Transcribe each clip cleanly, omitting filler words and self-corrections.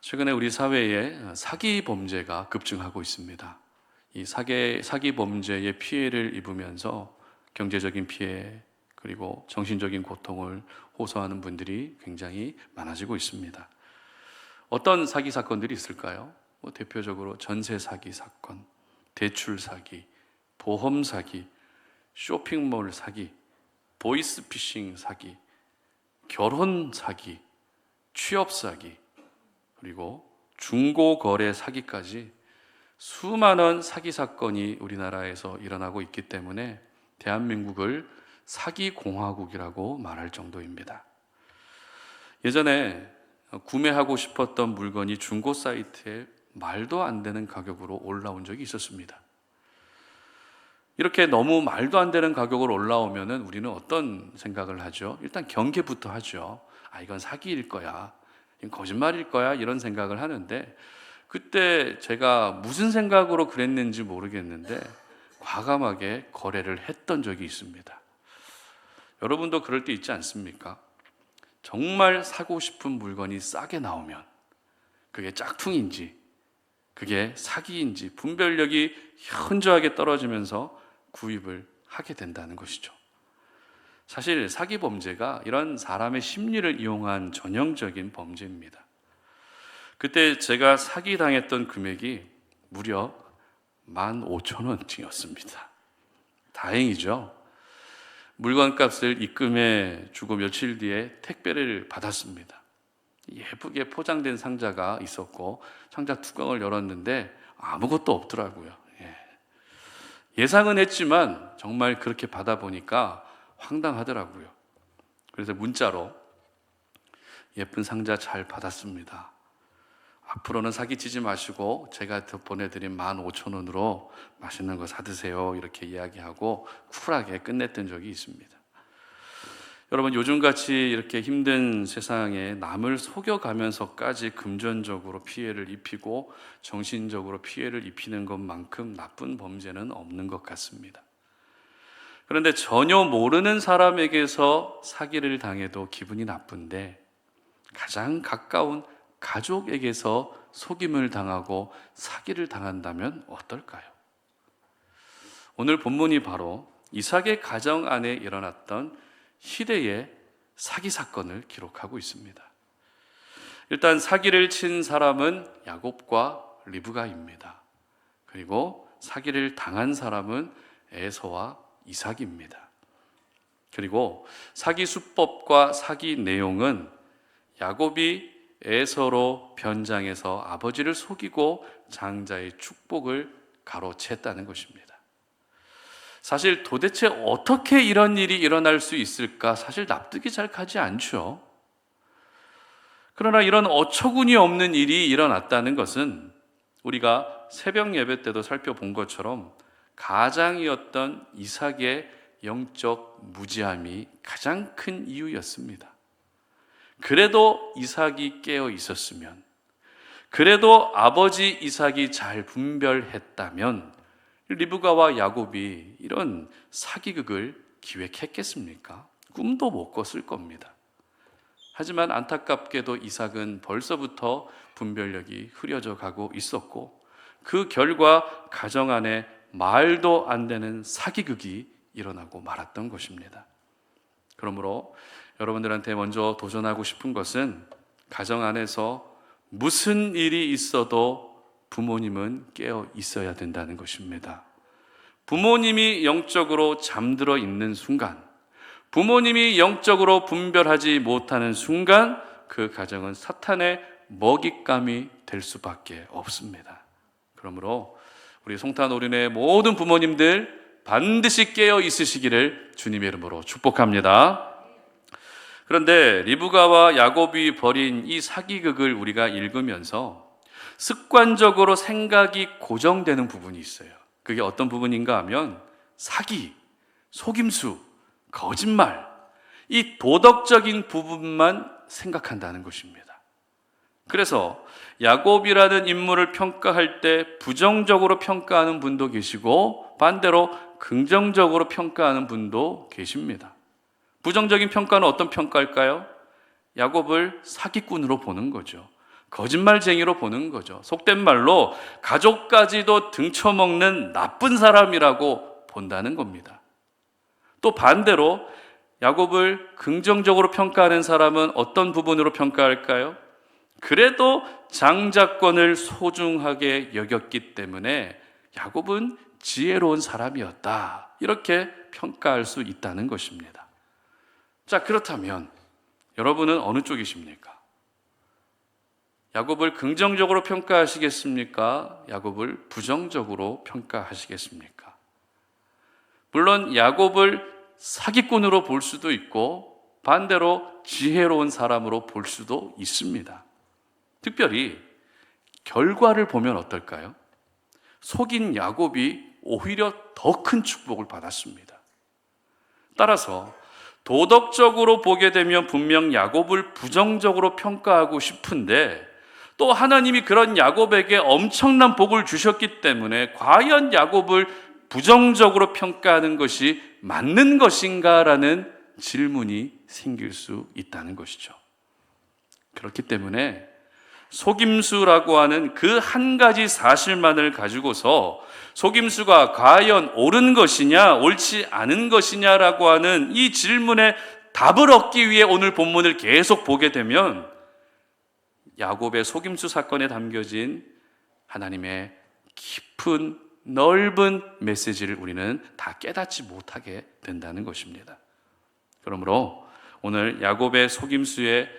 최근에 우리 사회에 사기 범죄가 급증하고 있습니다. 이 사기 범죄의 피해를 입으면서 경제적인 피해 그리고 정신적인 고통을 호소하는 분들이 굉장히 많아지고 있습니다. 어떤 사기 사건들이 있을까요? 대표적으로 전세 사기 사건, 대출 사기, 보험 사기, 쇼핑몰 사기, 보이스피싱 사기, 결혼 사기, 취업 사기, 그리고 중고거래 사기까지 수많은 사기 사건이 우리나라에서 일어나고 있기 때문에 대한민국을 사기공화국이라고 말할 정도입니다. 예전에 구매하고 싶었던 물건이 중고 사이트에 말도 안 되는 가격으로 올라온 적이 있었습니다. 이렇게 너무 말도 안 되는 가격으로 올라오면 우리는 어떤 생각을 하죠? 일단 경계부터 하죠. 이건 사기일 거야, 이건 거짓말일 거야, 이런 생각을 하는데, 그때 제가 무슨 생각으로 그랬는지 모르겠는데 과감하게 거래를 했던 적이 있습니다. 여러분도 그럴 때 있지 않습니까? 정말 사고 싶은 물건이 싸게 나오면 그게 짝퉁인지 그게 사기인지 분별력이 현저하게 떨어지면서 구입을 하게 된다는 것이죠. 사실 사기 범죄가 이런 사람의 심리를 이용한 전형적인 범죄입니다. 그때 제가 사기당했던 금액이 무려 15,000원이었습니다. 다행이죠. 물건값을 입금해 주고 며칠 뒤에 택배를 받았습니다. 예쁘게 포장된 상자가 있었고 상자 뚜껑을 열었는데 아무것도 없더라고요. 예상은 했지만 정말 그렇게 받아보니까 황당하더라고요. 그래서 문자로 예쁜 상자 잘 받았습니다. 앞으로는 사기치지 마시고 제가 보내드린 15,000원으로 맛있는 거 사드세요, 이렇게 이야기하고 쿨하게 끝냈던 적이 있습니다. 여러분, 요즘같이 이렇게 힘든 세상에 남을 속여가면서까지 금전적으로 피해를 입히고 정신적으로 피해를 입히는 것만큼 나쁜 범죄는 없는 것 같습니다. 그런데 전혀 모르는 사람에게서 사기를 당해도 기분이 나쁜데 가장 가까운 가족에게서 속임을 당하고 사기를 당한다면 어떨까요? 오늘 본문이 바로 이삭의 가정 안에 일어났던 희대의 사기 사건을 기록하고 있습니다. 일단 사기를 친 사람은 야곱과 리브가입니다. 그리고 사기를 당한 사람은 에서와 이삭입니다. 그리고 사기 수법과 사기 내용은 야곱이 에서로 변장해서 아버지를 속이고 장자의 축복을 가로챘다는 것입니다. 사실 도대체 어떻게 이런 일이 일어날 수 있을까? 사실 납득이 잘 가지 않죠. 그러나 이런 어처구니 없는 일이 일어났다는 것은 우리가 새벽 예배 때도 살펴본 것처럼 가장이었던 이삭의 영적 무지함이 가장 큰 이유였습니다. 그래도 이삭이 깨어 있었으면, 그래도 아버지 이삭이 잘 분별했다면 리브가와 야곱이 이런 사기극을 기획했겠습니까? 꿈도 못 꿨을 겁니다. 하지만 안타깝게도 이삭은 벌써부터 분별력이 흐려져 가고 있었고 그 결과 가정 안에 말도 안 되는 사기극이 일어나고 말았던 것입니다. 그러므로 여러분들한테 먼저 도전하고 싶은 것은 가정 안에서 무슨 일이 있어도 부모님은 깨어 있어야 된다는 것입니다. 부모님이 영적으로 잠들어 있는 순간, 부모님이 영적으로 분별하지 못하는 순간 그 가정은 사탄의 먹잇감이 될 수밖에 없습니다. 그러므로 우리 송탄오륜의 모든 부모님들 반드시 깨어 있으시기를 주님의 이름으로 축복합니다. 그런데 리브가와 야곱이 벌인 이 사기극을 우리가 읽으면서 습관적으로 생각이 고정되는 부분이 있어요. 그게 어떤 부분인가 하면 사기, 속임수, 거짓말, 이 도덕적인 부분만 생각한다는 것입니다. 그래서 야곱이라는 인물을 평가할 때 부정적으로 평가하는 분도 계시고 반대로 긍정적으로 평가하는 분도 계십니다. 부정적인 평가는 어떤 평가일까요? 야곱을 사기꾼으로 보는 거죠. 거짓말쟁이로 보는 거죠. 속된 말로 가족까지도 등쳐먹는 나쁜 사람이라고 본다는 겁니다. 또 반대로 야곱을 긍정적으로 평가하는 사람은 어떤 부분으로 평가할까요? 그래도 장자권을 소중하게 여겼기 때문에 야곱은 지혜로운 사람이었다, 이렇게 평가할 수 있다는 것입니다. 자, 그렇다면 여러분은 어느 쪽이십니까? 야곱을 긍정적으로 평가하시겠습니까? 야곱을 부정적으로 평가하시겠습니까? 물론 야곱을 사기꾼으로 볼 수도 있고 반대로 지혜로운 사람으로 볼 수도 있습니다. 특별히 결과를 보면 어떨까요? 속인 야곱이 오히려 더 큰 축복을 받았습니다. 따라서 도덕적으로 보게 되면 분명 야곱을 부정적으로 평가하고 싶은데, 또 하나님이 그런 야곱에게 엄청난 복을 주셨기 때문에 과연 야곱을 부정적으로 평가하는 것이 맞는 것인가라는 질문이 생길 수 있다는 것이죠. 그렇기 때문에 속임수라고 하는 그 한 가지 사실만을 가지고서 속임수가 과연 옳은 것이냐 옳지 않은 것이냐라고 하는 이 질문에 답을 얻기 위해 오늘 본문을 계속 보게 되면 야곱의 속임수 사건에 담겨진 하나님의 깊은 넓은 메시지를 우리는 다 깨닫지 못하게 된다는 것입니다. 그러므로 오늘 야곱의 속임수의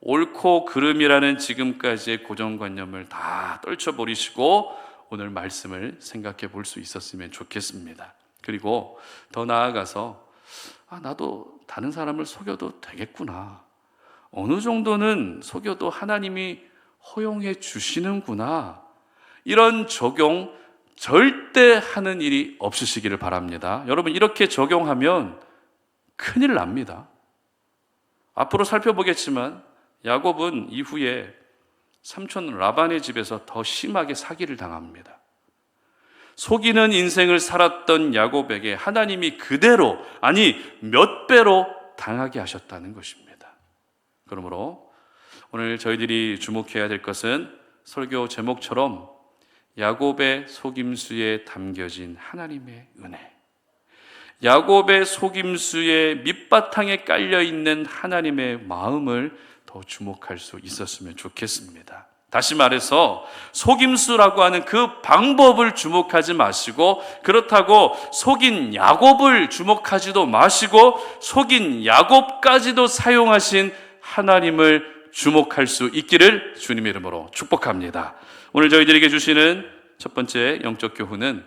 옳고 그름이라는 지금까지의 고정관념을 다 떨쳐버리시고 오늘 말씀을 생각해 볼 수 있었으면 좋겠습니다. 그리고 더 나아가서 나도 다른 사람을 속여도 되겠구나, 어느 정도는 속여도 하나님이 허용해 주시는구나, 이런 적용 절대 하는 일이 없으시기를 바랍니다. 여러분, 이렇게 적용하면 큰일 납니다. 앞으로 살펴보겠지만 야곱은 이후에 삼촌 라반의 집에서 더 심하게 사기를 당합니다. 속이는 인생을 살았던 야곱에게 하나님이 그대로, 아니 몇 배로 당하게 하셨다는 것입니다. 그러므로 오늘 저희들이 주목해야 될 것은 설교 제목처럼 야곱의 속임수에 담겨진 하나님의 은혜, 야곱의 속임수의 밑바탕에 깔려있는 하나님의 마음을 더 주목할 수 있었으면 좋겠습니다. 다시 말해서 속임수라고 하는 그 방법을 주목하지 마시고, 그렇다고 속인 야곱을 주목하지도 마시고 속인 야곱까지도 사용하신 하나님을 주목할 수 있기를 주님의 이름으로 축복합니다. 오늘 저희들에게 주시는 첫 번째 영적 교훈은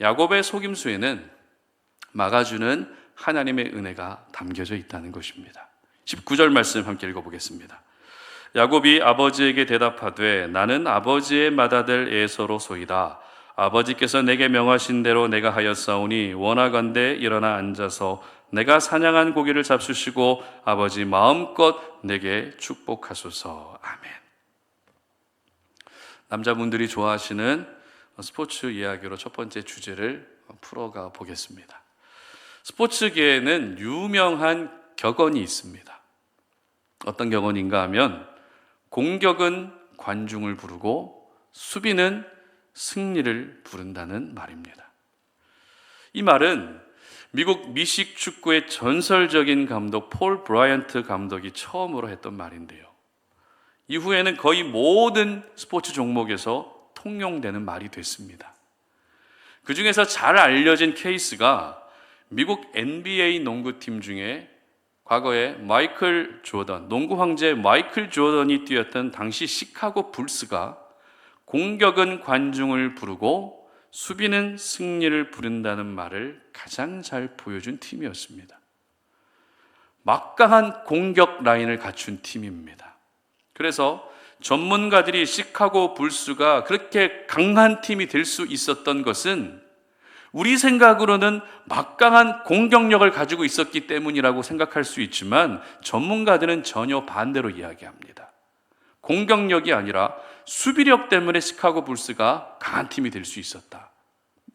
야곱의 속임수에는 막아주는 하나님의 은혜가 담겨져 있다는 것입니다. 19절 말씀 함께 읽어보겠습니다. 야곱이 아버지에게 대답하되 나는 아버지의 맏아들 에서로소이다. 아버지께서 내게 명하신 대로 내가 하였사오니 원하건대 일어나 앉아서 내가 사냥한 고기를 잡수시고 아버지 마음껏 내게 축복하소서. 아멘. 남자분들이 좋아하시는 스포츠 이야기로 첫 번째 주제를 풀어가 보겠습니다. 스포츠계에는 유명한 격언이 있습니다. 어떤 격언인가 하면 공격은 관중을 부르고 수비는 승리를 부른다는 말입니다. 이 말은 미국 미식 축구의 전설적인 감독 폴 브라이언트 감독이 처음으로 했던 말인데요. 이후에는 거의 모든 스포츠 종목에서 통용되는 말이 됐습니다. 그 중에서 잘 알려진 케이스가 미국 NBA 농구팀 중에 과거에 마이클 조던, 농구 황제 마이클 조던이 뛰었던 당시 시카고 불스가 공격은 관중을 부르고 수비는 승리를 부른다는 말을 가장 잘 보여준 팀이었습니다. 막강한 공격 라인을 갖춘 팀입니다. 그래서 전문가들이 시카고 불스가 그렇게 강한 팀이 될 수 있었던 것은 우리 생각으로는 막강한 공격력을 가지고 있었기 때문이라고 생각할 수 있지만 전문가들은 전혀 반대로 이야기합니다. 공격력이 아니라 수비력 때문에 시카고 불스가 강한 팀이 될 수 있었다.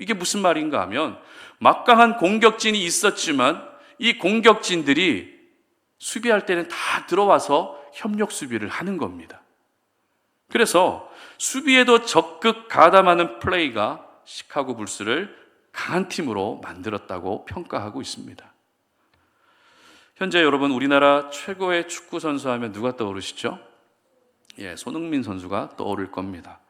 이게 무슨 말인가 하면 막강한 공격진이 있었지만 이 공격진들이 수비할 때는 다 들어와서 협력 수비를 하는 겁니다. 그래서 수비에도 적극 가담하는 플레이가 시카고 불스를 강한 팀으로 만들었다고 평가하고 있습니다. 현재 여러분 우리나라 최고의 축구 선수 하면 누가 떠오르시죠? 손흥민 선수가 떠오를 겁니다.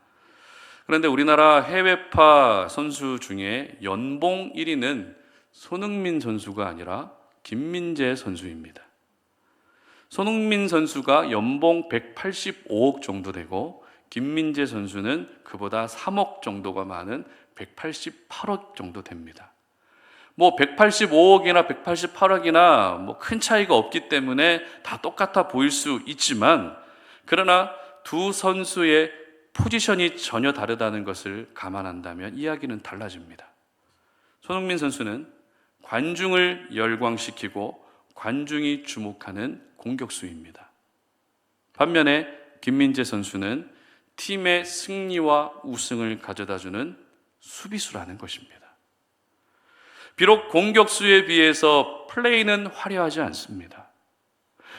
그런데 우리나라 해외파 선수 중에 연봉 1위는 손흥민 선수가 아니라 김민재 선수입니다. 손흥민 선수가 연봉 185억 정도 되고 김민재 선수는 그보다 3억 정도가 많은 188억 정도 됩니다. 185억이나 188억이나 큰 차이가 없기 때문에 다 똑같아 보일 수 있지만, 그러나 두 선수의 포지션이 전혀 다르다는 것을 감안한다면 이야기는 달라집니다. 손흥민 선수는 관중을 열광시키고 관중이 주목하는 공격수입니다. 반면에 김민재 선수는 팀의 승리와 우승을 가져다주는 수비수라는 것입니다. 비록 공격수에 비해서 플레이는 화려하지 않습니다.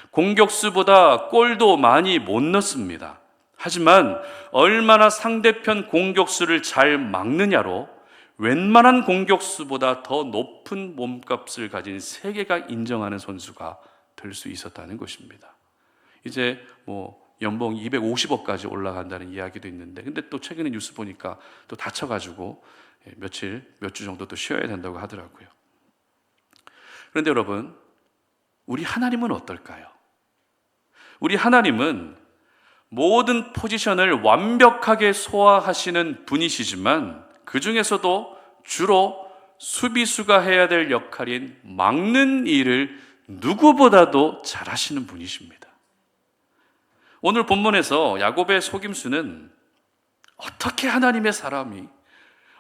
공격수보다 골도 많이 못 넣습니다. 하지만 얼마나 상대편 공격수를 잘 막느냐로 웬만한 공격수보다 더 높은 몸값을 가진 세계가 인정하는 선수가 될 수 있었다는 것입니다. 이제 연봉 250억까지 올라간다는 이야기도 있는데, 근데 또 최근에 뉴스 보니까 또 다쳐가지고 몇 주 정도 또 쉬어야 된다고 하더라고요. 그런데 여러분, 우리 하나님은 어떨까요? 우리 하나님은 모든 포지션을 완벽하게 소화하시는 분이시지만 그 중에서도 주로 수비수가 해야 될 역할인 막는 일을 누구보다도 잘하시는 분이십니다. 오늘 본문에서 야곱의 속임수는 어떻게 하나님의 사람이,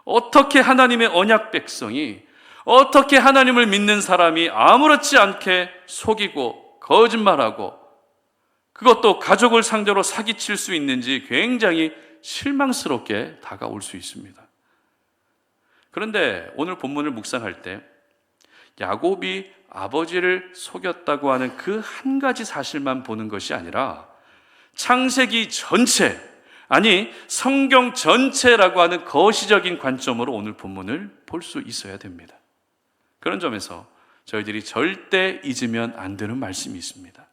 어떻게 하나님의 언약 백성이, 어떻게 하나님을 믿는 사람이 아무렇지 않게 속이고 거짓말하고 그것도 가족을 상대로 사기칠 수 있는지 굉장히 실망스럽게 다가올 수 있습니다. 그런데 오늘 본문을 묵상할 때 야곱이 아버지를 속였다고 하는 그 한 가지 사실만 보는 것이 아니라 창세기 전체, 아니 성경 전체라고 하는 거시적인 관점으로 오늘 본문을 볼 수 있어야 됩니다. 그런 점에서 저희들이 절대 잊으면 안 되는 말씀이 있습니다.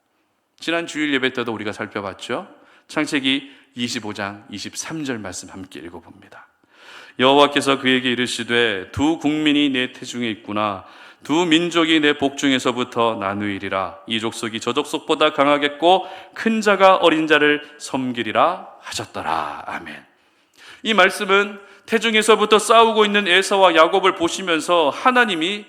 지난 주일 예배 때도 우리가 살펴봤죠. 창세기 25장 23절 말씀 함께 읽어봅니다. 여호와께서 그에게 이르시되 두 국민이 내 태중에 있구나. 두 민족이 내 복중에서부터 나누이리라. 이 족속이 저 족속보다 강하겠고 큰 자가 어린 자를 섬기리라 하셨더라. 아멘. 이 말씀은 태중에서부터 싸우고 있는 에사와 야곱을 보시면서 하나님이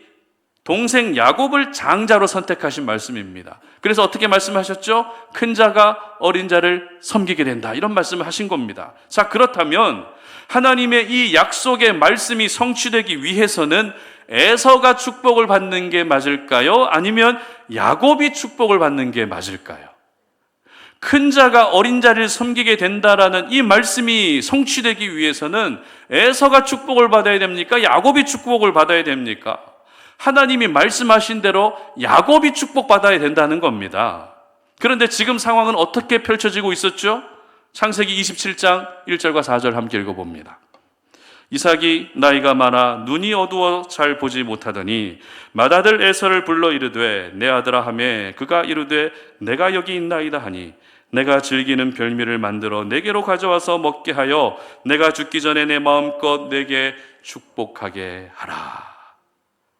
동생 야곱을 장자로 선택하신 말씀입니다. 그래서 어떻게 말씀하셨죠? 큰 자가 어린 자를 섬기게 된다, 이런 말씀을 하신 겁니다. 자, 그렇다면 하나님의 이 약속의 말씀이 성취되기 위해서는 에서가 축복을 받는 게 맞을까요? 아니면 야곱이 축복을 받는 게 맞을까요? 큰 자가 어린 자를 섬기게 된다라는 이 말씀이 성취되기 위해서는 에서가 축복을 받아야 됩니까? 야곱이 축복을 받아야 됩니까? 하나님이 말씀하신 대로 야곱이 축복받아야 된다는 겁니다. 그런데 지금 상황은 어떻게 펼쳐지고 있었죠? 창세기 27장 1절과 4절 함께 읽어봅니다. 이삭이 나이가 많아 눈이 어두워 잘 보지 못하더니 맏아들 에서를 불러 이르되 내 아들아 하매 그가 이르되 내가 여기 있나이다 하니 내가 즐기는 별미를 만들어 내게로 가져와서 먹게 하여 내가 죽기 전에 내 마음껏 내게 축복하게 하라.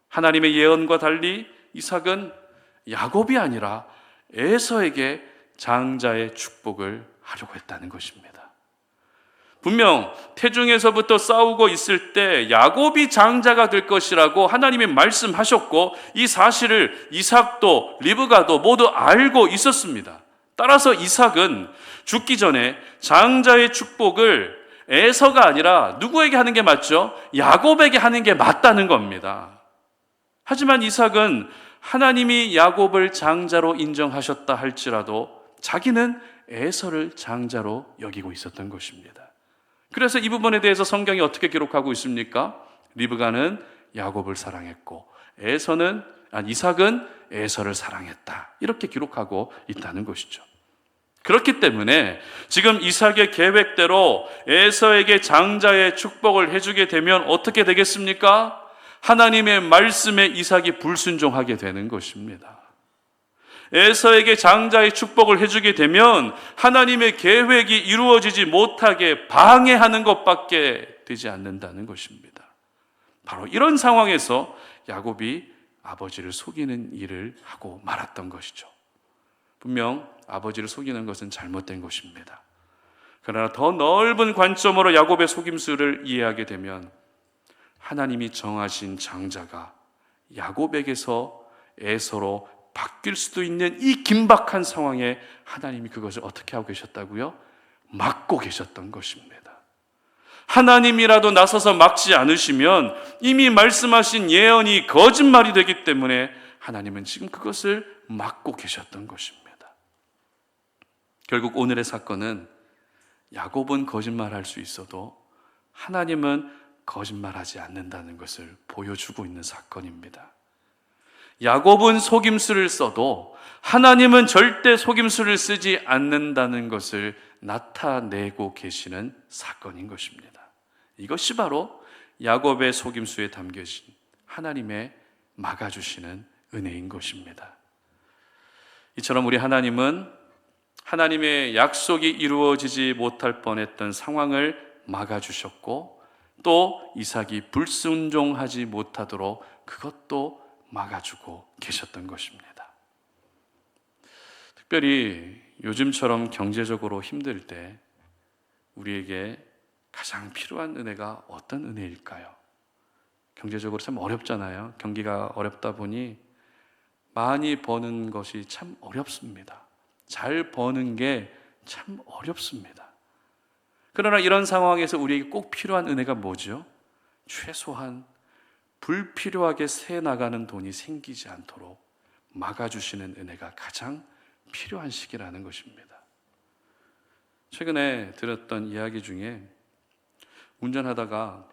하나님의 예언과 달리 이삭은 야곱이 아니라 에서에게 장자의 축복을 하려고 했다는 것입니다. 분명 태중에서부터 싸우고 있을 때 야곱이 장자가 될 것이라고 하나님이 말씀하셨고 이 사실을 이삭도 리브가도 모두 알고 있었습니다. 따라서 이삭은 죽기 전에 장자의 축복을 에서가 아니라 누구에게 하는 게 맞죠? 야곱에게 하는 게 맞다는 겁니다. 하지만 이삭은 하나님이 야곱을 장자로 인정하셨다 할지라도 자기는 에서를 장자로 여기고 있었던 것입니다. 그래서 이 부분에 대해서 성경이 어떻게 기록하고 있습니까? 리브가는 야곱을 사랑했고 이삭은 에서를 사랑했다, 이렇게 기록하고 있다는 것이죠. 그렇기 때문에 지금 이삭의 계획대로 에서에게 장자의 축복을 해주게 되면 어떻게 되겠습니까? 하나님의 말씀에 이삭이 불순종하게 되는 것입니다. 에서에게 장자의 축복을 해주게 되면 하나님의 계획이 이루어지지 못하게 방해하는 것밖에 되지 않는다는 것입니다. 바로 이런 상황에서 야곱이 아버지를 속이는 일을 하고 말았던 것이죠. 분명 아버지를 속이는 것은 잘못된 것입니다. 그러나 더 넓은 관점으로 야곱의 속임수를 이해하게 되면 하나님이 정하신 장자가 야곱에게서 에서로 바뀔 수도 있는 이 긴박한 상황에 하나님이 그것을 어떻게 하고 계셨다고요? 막고 계셨던 것입니다. 하나님이라도 나서서 막지 않으시면 이미 말씀하신 예언이 거짓말이 되기 때문에 하나님은 지금 그것을 막고 계셨던 것입니다. 결국 오늘의 사건은 야곱은 거짓말할 수 있어도 하나님은 거짓말하지 않는다는 것을 보여주고 있는 사건입니다. 야곱은 속임수를 써도 하나님은 절대 속임수를 쓰지 않는다는 것을 나타내고 계시는 사건인 것입니다. 이것이 바로 야곱의 속임수에 담겨진 하나님의 막아주시는 은혜인 것입니다. 이처럼 우리 하나님은 하나님의 약속이 이루어지지 못할 뻔했던 상황을 막아주셨고 또 이삭이 불순종하지 못하도록 그것도 막아주고 계셨던 것입니다. 특별히 요즘처럼 경제적으로 힘들 때 우리에게 가장 필요한 은혜가 어떤 은혜일까요? 경제적으로 참 어렵잖아요. 경기가 어렵다 보니 많이 버는 것이 참 어렵습니다. 잘 버는 게 참 어렵습니다. 그러나 이런 상황에서 우리에게 꼭 필요한 은혜가 뭐죠? 최소한 불필요하게 새 나가는 돈이 생기지 않도록 막아주시는 은혜가 가장 필요한 시기라는 것입니다. 최근에 들었던 이야기 중에 운전하다가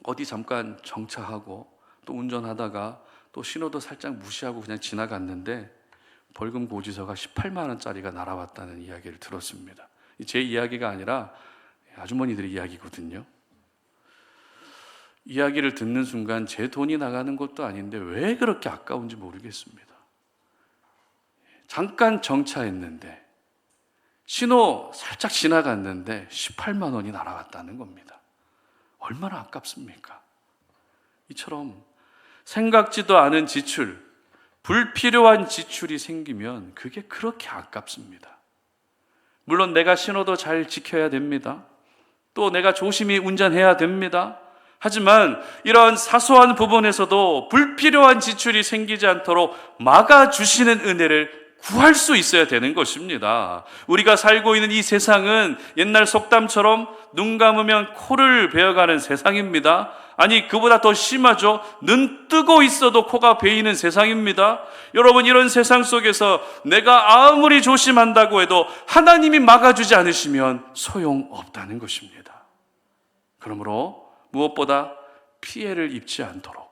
어디 잠깐 정차하고 또 운전하다가 또 신호도 살짝 무시하고 그냥 지나갔는데 벌금 고지서가 18만 원짜리가 날아왔다는 이야기를 들었습니다. 제 이야기가 아니라 아주머니들의 이야기거든요. 이야기를 듣는 순간 제 돈이 나가는 것도 아닌데 왜 그렇게 아까운지 모르겠습니다. 잠깐 정차했는데 신호 살짝 지나갔는데 18만 원이 날아갔다는 겁니다. 얼마나 아깝습니까? 이처럼 생각지도 않은 지출, 불필요한 지출이 생기면 그게 그렇게 아깝습니다. 물론 내가 신호도 잘 지켜야 됩니다. 또 내가 조심히 운전해야 됩니다. 하지만 이런 사소한 부분에서도 불필요한 지출이 생기지 않도록 막아주시는 은혜를 구할 수 있어야 되는 것입니다. 우리가 살고 있는 이 세상은 옛날 속담처럼 눈 감으면 코를 베어가는 세상입니다. 아니, 그보다 더 심하죠. 눈 뜨고 있어도 코가 베이는 세상입니다. 여러분, 이런 세상 속에서 내가 아무리 조심한다고 해도 하나님이 막아주지 않으시면 소용없다는 것입니다. 그러므로 무엇보다 피해를 입지 않도록,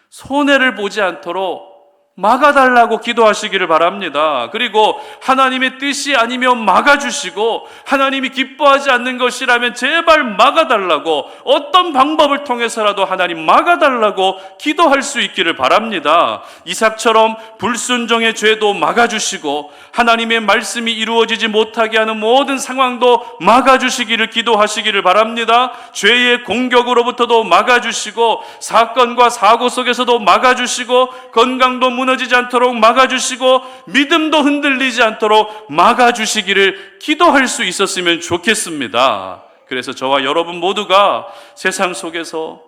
손해를 보지 않도록 막아달라고 기도하시기를 바랍니다. 그리고 하나님의 뜻이 아니면 막아주시고 하나님이 기뻐하지 않는 것이라면 제발 막아달라고, 어떤 방법을 통해서라도 하나님 막아달라고 기도할 수 있기를 바랍니다. 이삭처럼 불순종의 죄도 막아주시고 하나님의 말씀이 이루어지지 못하게 하는 모든 상황도 막아주시기를 기도하시기를 바랍니다. 죄의 공격으로부터도 막아주시고 사건과 사고 속에서도 막아주시고 건강도 무너지지 않도록 막아주시고 믿음도 흔들리지 않도록 막아주시기를 기도할 수 있었으면 좋겠습니다. 그래서 저와 여러분 모두가 세상 속에서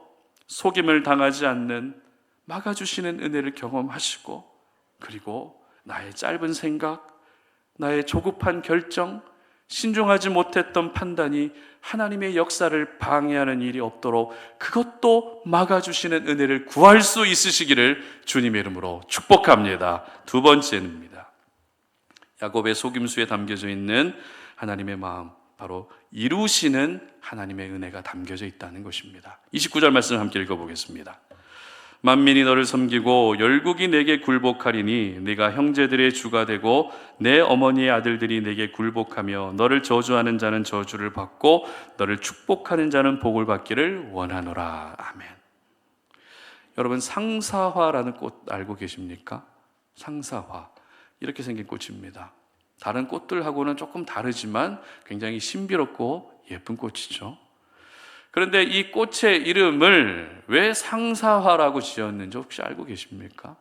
속임을 당하지 않는 막아주시는 은혜를 경험하시고, 그리고 나의 짧은 생각, 나의 조급한 결정, 신중하지 못했던 판단이 하나님의 역사를 방해하는 일이 없도록 그것도 막아주시는 은혜를 구할 수 있으시기를 주님의 이름으로 축복합니다. 두 번째입니다. 야곱의 속임수에 담겨져 있는 하나님의 마음, 바로 이루시는 하나님의 은혜가 담겨져 있다는 것입니다. 29절 말씀을 함께 읽어보겠습니다. 만민이 너를 섬기고 열국이 내게 굴복하리니 네가 형제들의 주가 되고 내 어머니의 아들들이 내게 굴복하며 너를 저주하는 자는 저주를 받고 너를 축복하는 자는 복을 받기를 원하노라. 아멘. 여러분, 상사화라는 꽃 알고 계십니까? 상사화, 이렇게 생긴 꽃입니다. 다른 꽃들하고는 조금 다르지만 굉장히 신비롭고 예쁜 꽃이죠. 그런데 이 꽃의 이름을 왜 상사화라고 지었는지 혹시 알고 계십니까?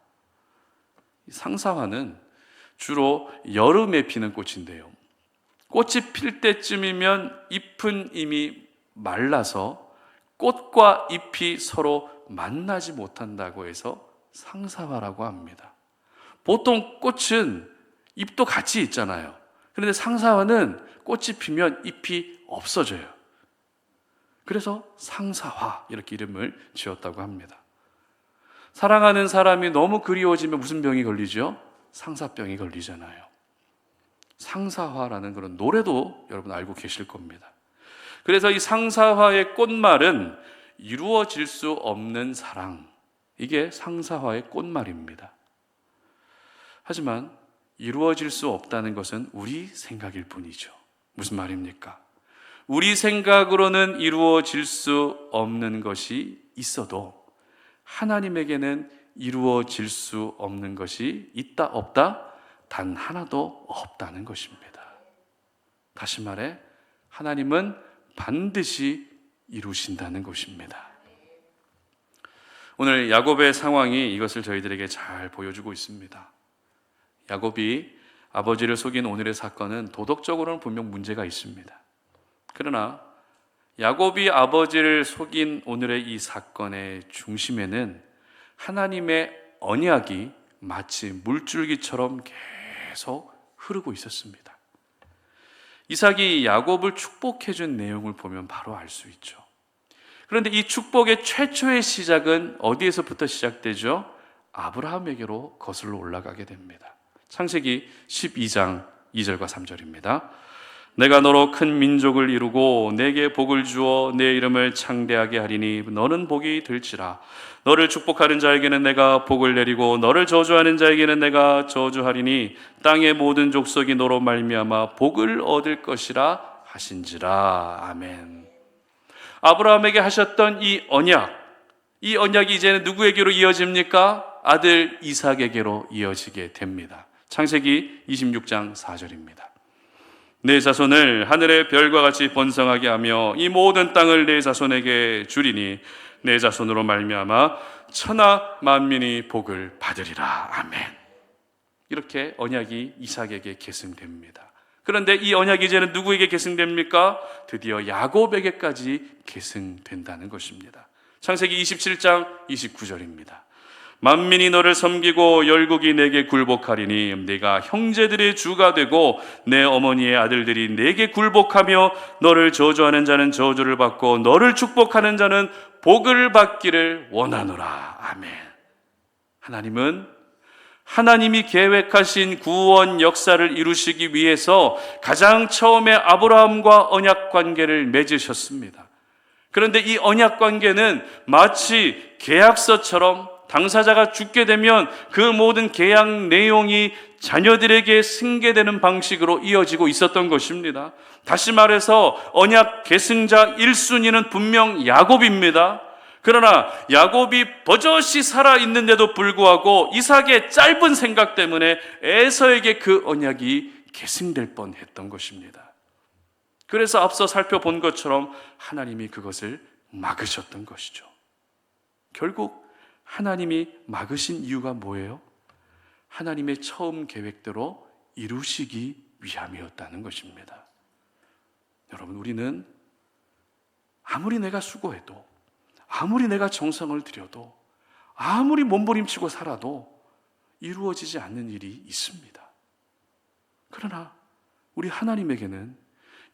상사화는 주로 여름에 피는 꽃인데요, 꽃이 필 때쯤이면 잎은 이미 말라서 꽃과 잎이 서로 만나지 못한다고 해서 상사화라고 합니다. 보통 꽃은 잎도 같이 있잖아요. 그런데 상사화는 꽃이 피면 잎이 없어져요. 그래서 상사화, 이렇게 이름을 지었다고 합니다. 사랑하는 사람이 너무 그리워지면 무슨 병이 걸리죠? 상사병이 걸리잖아요. 상사화라는 그런 노래도 여러분 알고 계실 겁니다. 그래서 이 상사화의 꽃말은 이루어질 수 없는 사랑, 이게 상사화의 꽃말입니다. 하지만 이루어질 수 없다는 것은 우리 생각일 뿐이죠. 무슨 말입니까? 우리 생각으로는 이루어질 수 없는 것이 있어도 하나님에게는 이루어질 수 없는 것이 있다 없다? 단 하나도 없다는 것입니다. 다시 말해, 하나님은 반드시 이루신다는 것입니다. 오늘 야곱의 상황이 이것을 저희들에게 잘 보여주고 있습니다. 야곱이 아버지를 속인 오늘의 사건은 도덕적으로는 분명 문제가 있습니다. 그러나 야곱이 아버지를 속인 오늘의 이 사건의 중심에는 하나님의 언약이 마치 물줄기처럼 계속 흐르고 있었습니다. 이삭이 야곱을 축복해 준 내용을 보면 바로 알 수 있죠. 그런데 이 축복의 최초의 시작은 어디에서부터 시작되죠? 아브라함에게로 거슬러 올라가게 됩니다. 창세기 12장 2절과 3절입니다. 내가 너로 큰 민족을 이루고 내게 복을 주어 내 이름을 창대하게 하리니 너는 복이 될지라. 너를 축복하는 자에게는 내가 복을 내리고 너를 저주하는 자에게는 내가 저주하리니 땅의 모든 족속이 너로 말미암아 복을 얻을 것이라 하신지라. 아멘. 아브라함에게 하셨던 이 언약이 이제는 누구에게로 이어집니까? 아들 이삭에게로 이어지게 됩니다. 창세기 26장 4절입니다. 내 자손을 하늘의 별과 같이 번성하게 하며 이 모든 땅을 내 자손에게 주리니 내 자손으로 말미암아 천하 만민이 복을 받으리라. 아멘. 이렇게 언약이 이삭에게 계승됩니다. 그런데 이 언약이 이제는 누구에게 계승됩니까? 드디어 야곱에게까지 계승된다는 것입니다. 창세기 27장 29절입니다. 만민이 너를 섬기고 열국이 내게 굴복하리니 네가 형제들의 주가 되고 내 어머니의 아들들이 내게 굴복하며 너를 저주하는 자는 저주를 받고 너를 축복하는 자는 복을 받기를 원하노라. 아멘. 하나님은 하나님이 계획하신 구원 역사를 이루시기 위해서 가장 처음에 아브라함과 언약 관계를 맺으셨습니다. 그런데 이 언약 관계는 마치 계약서처럼 당사자가 죽게 되면 그 모든 계약 내용이 자녀들에게 승계되는 방식으로 이어지고 있었던 것입니다. 다시 말해서 언약 계승자 1순위는 분명 야곱입니다. 그러나 야곱이 버젓이 살아있는데도 불구하고 이삭의 짧은 생각 때문에 에서에게 그 언약이 계승될 뻔했던 것입니다. 그래서 앞서 살펴본 것처럼 하나님이 그것을 막으셨던 것이죠. 결국 하나님이 막으신 이유가 뭐예요? 하나님의 처음 계획대로 이루시기 위함이었다는 것입니다. 여러분, 우리는 아무리 내가 수고해도, 아무리 내가 정성을 들여도, 아무리 몸부림치고 살아도 이루어지지 않는 일이 있습니다. 그러나 우리 하나님에게는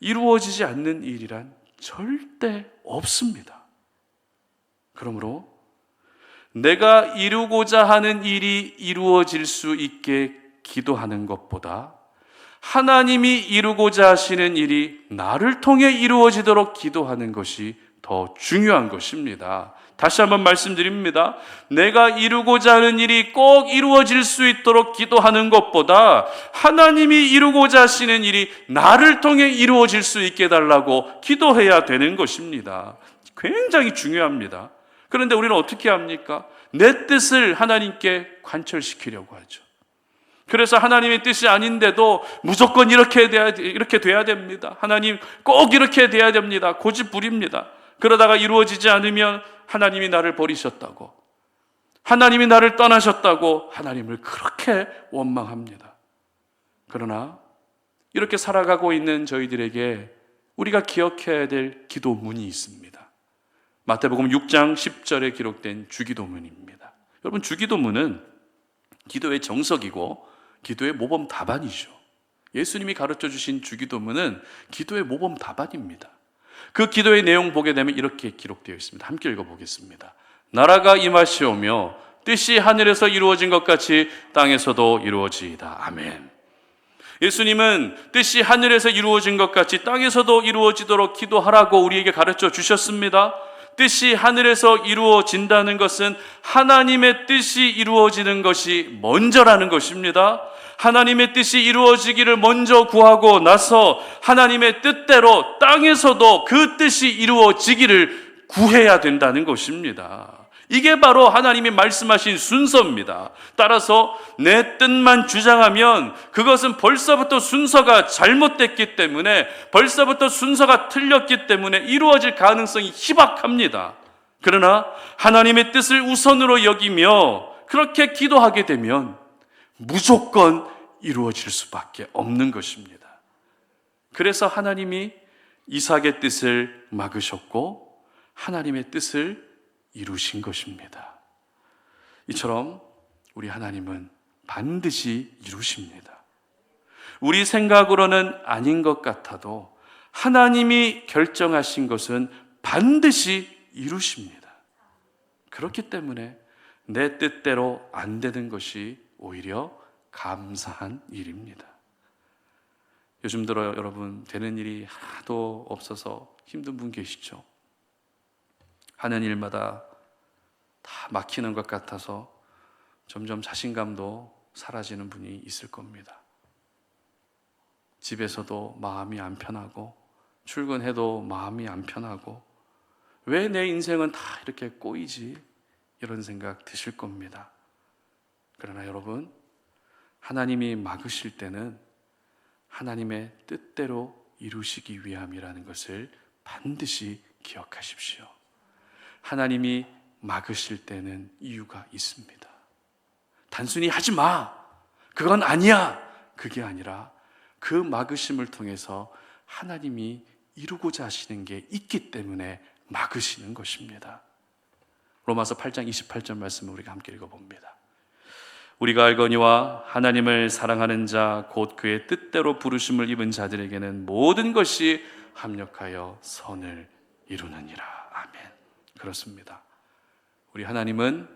이루어지지 않는 일이란 절대 없습니다. 그러므로 내가 이루고자 하는 일이 이루어질 수 있게 기도하는 것보다 하나님이 이루고자 하시는 일이 나를 통해 이루어지도록 기도하는 것이 더 중요한 것입니다. 다시 한번 말씀드립니다. 내가 이루고자 하는 일이 꼭 이루어질 수 있도록 기도하는 것보다 하나님이 이루고자 하시는 일이 나를 통해 이루어질 수 있게 해달라고 기도해야 되는 것입니다. 굉장히 중요합니다. 그런데 우리는 어떻게 합니까? 내 뜻을 하나님께 관철시키려고 하죠. 그래서 하나님의 뜻이 아닌데도 무조건 이렇게 돼야 됩니다. 하나님 꼭 이렇게 돼야 됩니다. 고집 부립니다. 그러다가 이루어지지 않으면 하나님이 나를 버리셨다고, 하나님이 나를 떠나셨다고 하나님을 그렇게 원망합니다. 그러나 이렇게 살아가고 있는 저희들에게 우리가 기억해야 될 기도문이 있습니다. 마태복음 6장 10절에 기록된 주기도문입니다. 여러분, 주기도문은 기도의 정석이고 기도의 모범 답안이죠. 예수님이 가르쳐 주신 주기도문은 기도의 모범 답안입니다. 그 기도의 내용 보게 되면 이렇게 기록되어 있습니다. 함께 읽어보겠습니다. 나라가 임하시오며 뜻이 하늘에서 이루어진 것 같이 땅에서도 이루어지이다. 아멘. 예수님은 뜻이 하늘에서 이루어진 것 같이 땅에서도 이루어지도록 기도하라고 우리에게 가르쳐 주셨습니다. 뜻이 하늘에서 이루어진다는 것은 하나님의 뜻이 이루어지는 것이 먼저라는 것입니다. 하나님의 뜻이 이루어지기를 먼저 구하고 나서 하나님의 뜻대로 땅에서도 그 뜻이 이루어지기를 구해야 된다는 것입니다. 이게 바로 하나님이 말씀하신 순서입니다. 따라서 내 뜻만 주장하면 그것은 벌써부터 순서가 잘못됐기 때문에, 벌써부터 순서가 틀렸기 때문에 이루어질 가능성이 희박합니다. 그러나 하나님의 뜻을 우선으로 여기며 그렇게 기도하게 되면 무조건 이루어질 수밖에 없는 것입니다. 그래서 하나님이 이삭의 뜻을 막으셨고 하나님의 뜻을 이루신 것입니다. 이처럼 우리 하나님은 반드시 이루십니다. 우리 생각으로는 아닌 것 같아도 하나님이 결정하신 것은 반드시 이루십니다. 그렇기 때문에 내 뜻대로 안 되는 것이 오히려 감사한 일입니다. 요즘 들어 여러분, 되는 일이 하나도 없어서 힘든 분 계시죠? 하는 일마다 다 막히는 것 같아서 점점 자신감도 사라지는 분이 있을 겁니다. 집에서도 마음이 안 편하고 출근해도 마음이 안 편하고 왜 내 인생은 다 이렇게 꼬이지? 이런 생각 드실 겁니다. 그러나 여러분, 하나님이 막으실 때는 하나님의 뜻대로 이루시기 위함이라는 것을 반드시 기억하십시오. 하나님이 막으실 때는 이유가 있습니다. 단순히 하지 마, 그건 아니야, 그게 아니라 그 막으심을 통해서 하나님이 이루고자 하시는 게 있기 때문에 막으시는 것입니다. 로마서 8장 28절 말씀을 우리가 함께 읽어봅니다. 우리가 알거니와 하나님을 사랑하는 자 곧 그의 뜻대로 부르심을 입은 자들에게는 모든 것이 합력하여 선을 이루느니라. 아멘. 그렇습니다. 우리 하나님은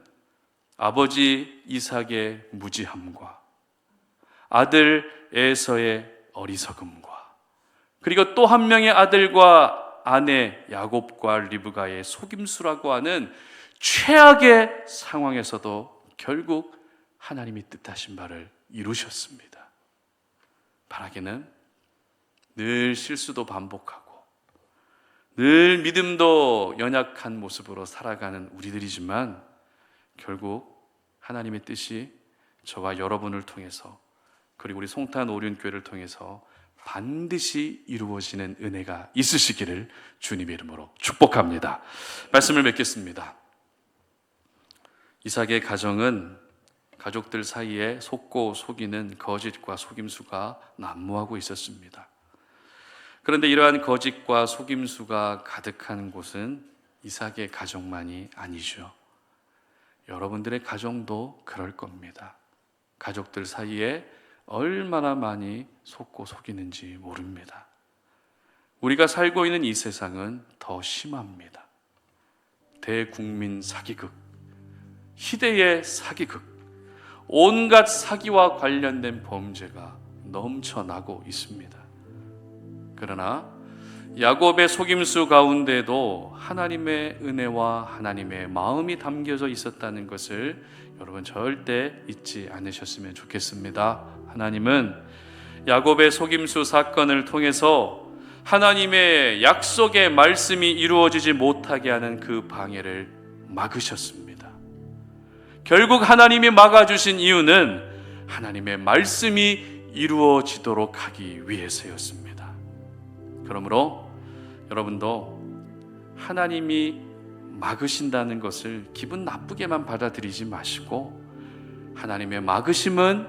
아버지 이삭의 무지함과 아들 에서의 어리석음과 그리고 또 한 명의 아들과 아내 야곱과 리브가의 속임수라고 하는 최악의 상황에서도 결국 하나님이 뜻하신 바를 이루셨습니다. 바라기는 늘 실수도 반복하고 늘 믿음도 연약한 모습으로 살아가는 우리들이지만 결국 하나님의 뜻이 저와 여러분을 통해서 그리고 우리 송탄 오륜교회를 통해서 반드시 이루어지는 은혜가 있으시기를 주님의 이름으로 축복합니다. 말씀을 맺겠습니다. 이삭의 가정은 가족들 사이에 속고 속이는 거짓과 속임수가 난무하고 있었습니다. 그런데 이러한 거짓과 속임수가 가득한 곳은 이삭의 가정만이 아니죠. 여러분들의 가정도 그럴 겁니다. 가족들 사이에 얼마나 많이 속고 속이는지 모릅니다. 우리가 살고 있는 이 세상은 더 심합니다. 대국민 사기극, 희대의 사기극, 온갖 사기와 관련된 범죄가 넘쳐나고 있습니다. 그러나 야곱의 속임수 가운데도 하나님의 은혜와 하나님의 마음이 담겨져 있었다는 것을 여러분 절대 잊지 않으셨으면 좋겠습니다. 하나님은 야곱의 속임수 사건을 통해서 하나님의 약속의 말씀이 이루어지지 못하게 하는 그 방해를 막으셨습니다. 결국 하나님이 막아주신 이유는 하나님의 말씀이 이루어지도록 하기 위해서였습니다. 그러므로 여러분도 하나님이 막으신다는 것을 기분 나쁘게만 받아들이지 마시고, 하나님의 막으심은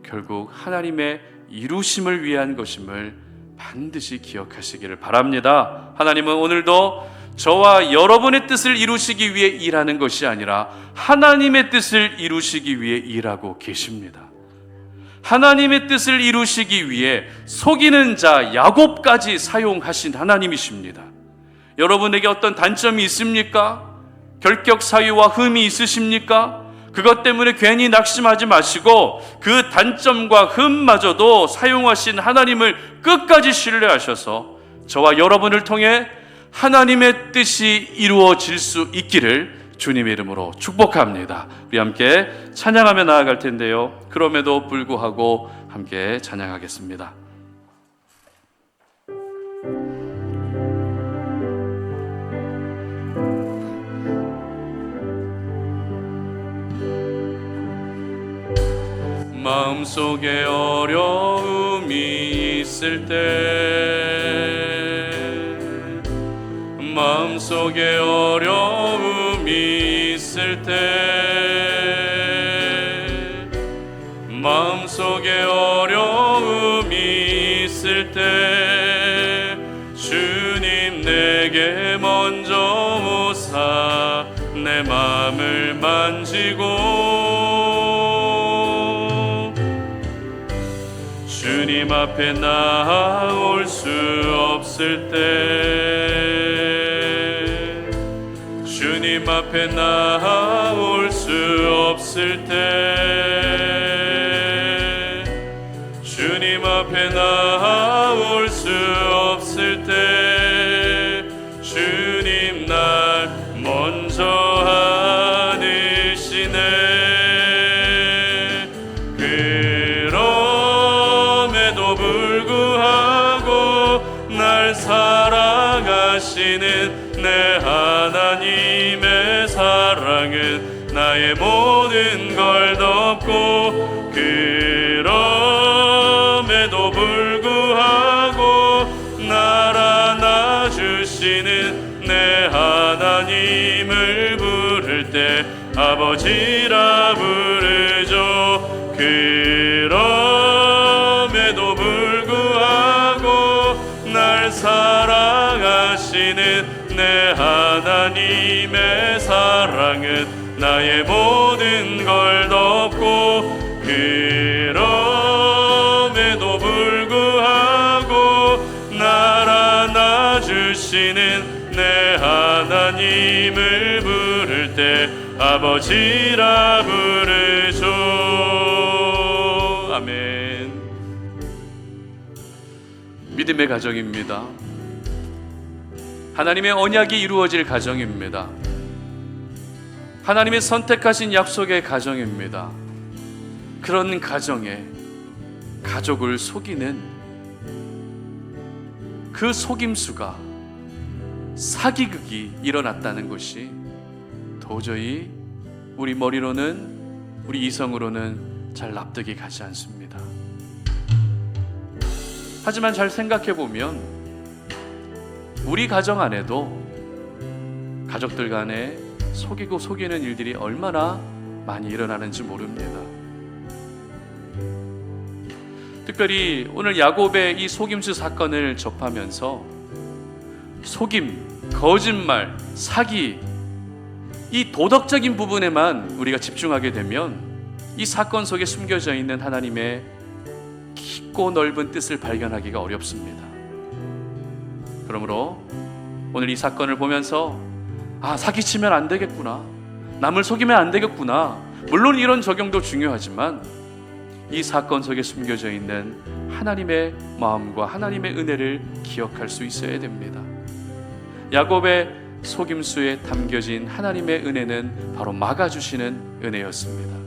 결국 하나님의 이루심을 위한 것임을 반드시 기억하시기를 바랍니다. 하나님은 오늘도 저와 여러분의 뜻을 이루시기 위해 일하는 것이 아니라 하나님의 뜻을 이루시기 위해 일하고 계십니다. 하나님의 뜻을 이루시기 위해 속이는 자 야곱까지 사용하신 하나님이십니다. 여러분에게 어떤 단점이 있습니까? 결격 사유와 흠이 있으십니까? 그것 때문에 괜히 낙심하지 마시고 그 단점과 흠마저도 사용하신 하나님을 끝까지 신뢰하셔서 저와 여러분을 통해 하나님의 뜻이 이루어질 수 있기를 주님의 이름으로 축복합니다. 우리 함께 찬양하며 나아갈 텐데요, 그럼에도 불구하고 함께 찬양하겠습니다. 마음속에 어려움이 있을 때, 마음속에 어려움이 있을 때, 마음속에 어려움이 있을 때 주님 내게 먼저 오사 내 마음을 만지고 주님 앞에 나올 수 없을 때, 주님 앞에 나올 수 없을 때, 주님 앞에 나올 수 없을 때 주님 날 먼저 안으시네. 그럼에도 불구하고 날 사랑하시는 내 하나님의 사랑은 나의 모든 걸 덮고, 그럼에도 불구하고 날 안아주시는 내 하나님을 부를 때 아버지라 부르죠. 그럼에도 불구하고 날 사랑하시는 내 하나님의 사랑은 나의 모든 걸 덮고, 그럼에도 불구하고 날 안아주시는 내 하나님을 부를 때 아버지라 부르죠. 아멘. 믿음의 가정입니다. 하나님의 언약이 이루어질 가정입니다. 하나님의 선택하신 약속의 가정입니다. 그런 가정에 가족을 속이는 그 속임수가, 사기극이 일어났다는 것이 도저히 우리 머리로는, 우리 이성으로는 잘 납득이 가지 않습니다. 하지만 잘 생각해 보면 우리 가정 안에도 가족들 간에 속이고 속이는 일들이 얼마나 많이 일어나는지 모릅니다. 특별히 오늘 야곱의 이 속임수 사건을 접하면서 속임, 거짓말, 사기, 이 도덕적인 부분에만 우리가 집중하게 되면 이 사건 속에 숨겨져 있는 하나님의 깊고 넓은 뜻을 발견하기가 어렵습니다. 그러므로 오늘 이 사건을 보면서 사기치면 안 되겠구나, 남을 속이면 안 되겠구나, 물론 이런 적용도 중요하지만 이 사건 속에 숨겨져 있는 하나님의 마음과 하나님의 은혜를 기억할 수 있어야 됩니다. 야곱의 속임수에 담겨진 하나님의 은혜는 바로 막아주시는 은혜였습니다.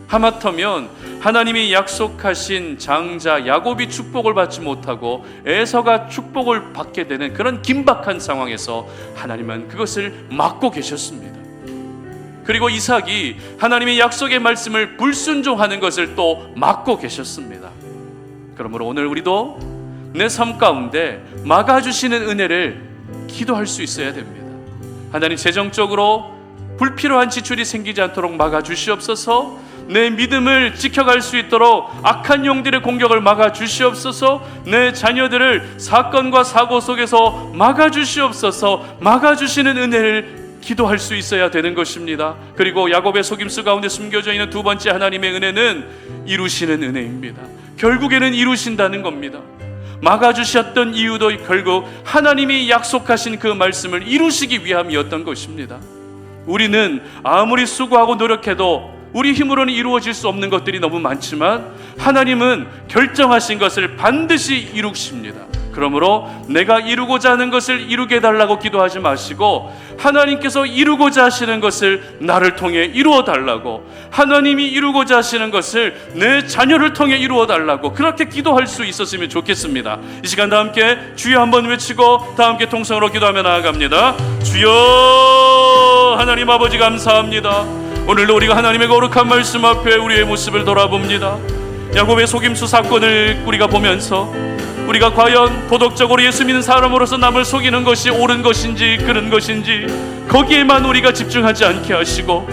하마터면 하나님이 약속하신 장자 야곱이 축복을 받지 못하고 에서가 축복을 받게 되는 그런 긴박한 상황에서 하나님은 그것을 막고 계셨습니다. 그리고 이삭이 하나님의 약속의 말씀을 불순종하는 것을 또 막고 계셨습니다. 그러므로 오늘 우리도 내 삶 가운데 막아주시는 은혜를 기도할 수 있어야 됩니다. 하나님, 재정적으로 불필요한 지출이 생기지 않도록 막아주시옵소서. 내 믿음을 지켜갈 수 있도록 악한 영들의 공격을 막아주시옵소서. 내 자녀들을 사건과 사고 속에서 막아주시옵소서. 막아주시는 은혜를 기도할 수 있어야 되는 것입니다. 그리고 야곱의 속임수 가운데 숨겨져 있는 두 번째 하나님의 은혜는 이루시는 은혜입니다. 결국에는 이루신다는 겁니다. 막아주셨던 이유도 결국 하나님이 약속하신 그 말씀을 이루시기 위함이었던 것입니다. 우리는 아무리 수고하고 노력해도 우리 힘으로는 이루어질 수 없는 것들이 너무 많지만 하나님은 결정하신 것을 반드시 이루십니다. 그러므로 내가 이루고자 하는 것을 이루게 해달라고 기도하지 마시고 하나님께서 이루고자 하시는 것을 나를 통해 이루어 달라고, 하나님이 이루고자 하시는 것을 내 자녀를 통해 이루어 달라고 그렇게 기도할 수 있었으면 좋겠습니다. 이 시간 다 함께 주여 한번 외치고 다 함께 통성으로 기도하며 나아갑니다. 주여, 하나님 아버지 감사합니다. 오늘도 우리가 하나님의 거룩한 말씀 앞에 우리의 모습을 돌아봅니다. 야곱의 속임수 사건을 우리가 보면서 우리가 과연 도덕적으로 예수 믿는 사람으로서 남을 속이는 것이 옳은 것인지 그른 것인지 거기에만 우리가 집중하지 않게 하시고,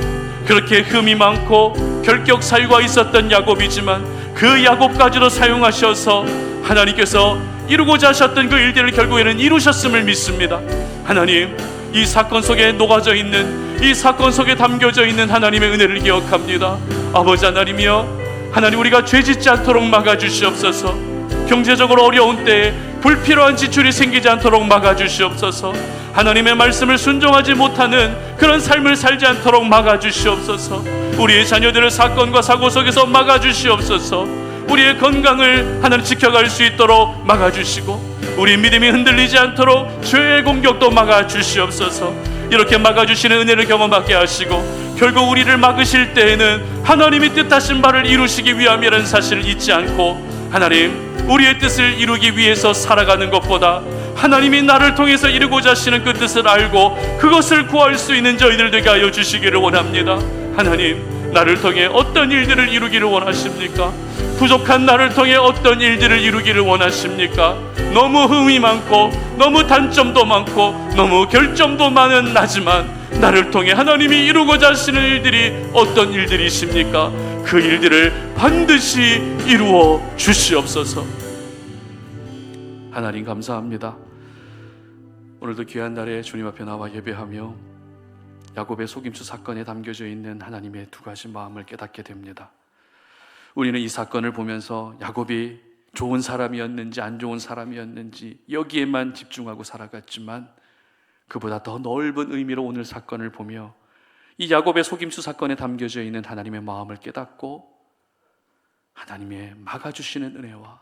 그렇게 흠이 많고 결격 사유가 있었던 야곱이지만 그 야곱까지도 사용하셔서 하나님께서 이루고자 하셨던 그 일들을 결국에는 이루셨음을 믿습니다. 하나님, 이 사건 속에 녹아져 있는, 이 사건 속에 담겨져 있는 하나님의 은혜를 기억합니다. 아버지 하나님이여, 하나님, 우리가 죄짓지 않도록 막아주시옵소서. 경제적으로 어려운 때에 불필요한 지출이 생기지 않도록 막아주시옵소서. 하나님의 말씀을 순종하지 못하는 그런 삶을 살지 않도록 막아주시옵소서. 우리의 자녀들을 사건과 사고 속에서 막아주시옵소서. 우리의 건강을 하나님 지켜갈 수 있도록 막아주시고, 우리 믿음이 흔들리지 않도록 죄의 공격도 막아주시옵소서. 이렇게 막아주시는 은혜를 경험하게 하시고, 결국 우리를 막으실 때에는 하나님이 뜻하신 바를 이루시기 위함이라는 사실을 잊지 않고, 하나님, 우리의 뜻을 이루기 위해서 살아가는 것보다 하나님이 나를 통해서 이루고자 하시는 그 뜻을 알고 그것을 구할 수 있는 저희들 되게 하여 주시기를 원합니다. 하나님, 나를 통해 어떤 일들을 이루기를 원하십니까? 부족한 나를 통해 어떤 일들을 이루기를 원하십니까? 너무 흠이 많고 너무 단점도 많고 너무 결점도 많은 나지만 나를 통해 하나님이 이루고자 하시는 일들이 어떤 일들이십니까? 그 일들을 반드시 이루어 주시옵소서. 하나님 감사합니다. 오늘도 귀한 날에 주님 앞에 나와 예배하며 야곱의 속임수 사건에 담겨져 있는 하나님의 두 가지 마음을 깨닫게 됩니다. 우리는 이 사건을 보면서 야곱이 좋은 사람이었는지 안 좋은 사람이었는지 여기에만 집중하고 살아갔지만, 그보다 더 넓은 의미로 오늘 사건을 보며 이 야곱의 속임수 사건에 담겨져 있는 하나님의 마음을 깨닫고 하나님의 막아주시는 은혜와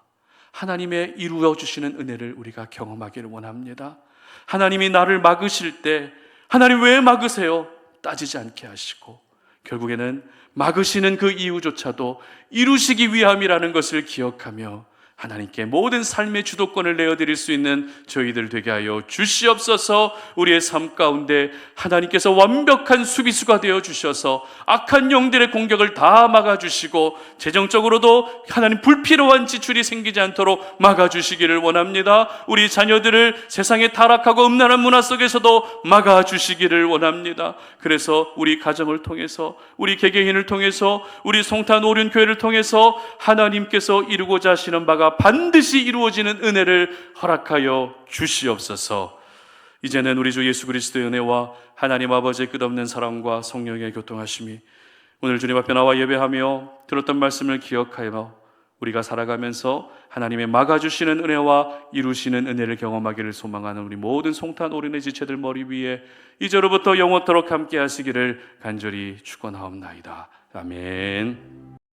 하나님의 이루어주시는 은혜를 우리가 경험하기를 원합니다. 하나님이 나를 막으실 때 하나님 왜 막으세요? 따지지 않게 하시고 결국에는 막으시는 그 이유조차도 이루시기 위함이라는 것을 기억하며 하나님께 모든 삶의 주도권을 내어드릴 수 있는 저희들 되게 하여 주시옵소서. 우리의 삶 가운데 하나님께서 완벽한 수비수가 되어 주셔서 악한 영들의 공격을 다 막아주시고 재정적으로도 하나님 불필요한 지출이 생기지 않도록 막아주시기를 원합니다. 우리 자녀들을 세상의 타락하고 음란한 문화 속에서도 막아주시기를 원합니다. 그래서 우리 가정을 통해서, 우리 개개인을 통해서, 우리 송탄 오륜교회를 통해서 하나님께서 이루고자 하시는 바가 반드시 이루어지는 은혜를 허락하여 주시옵소서. 이제는 우리 주 예수 그리스도의 은혜와 하나님 아버지의 끝없는 사랑과 성령의 교통하심이 오늘 주님 앞에 나와 예배하며 들었던 말씀을 기억하여 우리가 살아가면서 하나님의 막아주시는 은혜와 이루시는 은혜를 경험하기를 소망하는 우리 모든 송탄 오륜의 지체들 머리 위에 이제로부터 영원토록 함께 하시기를 간절히 축원하옵나이다. 아멘.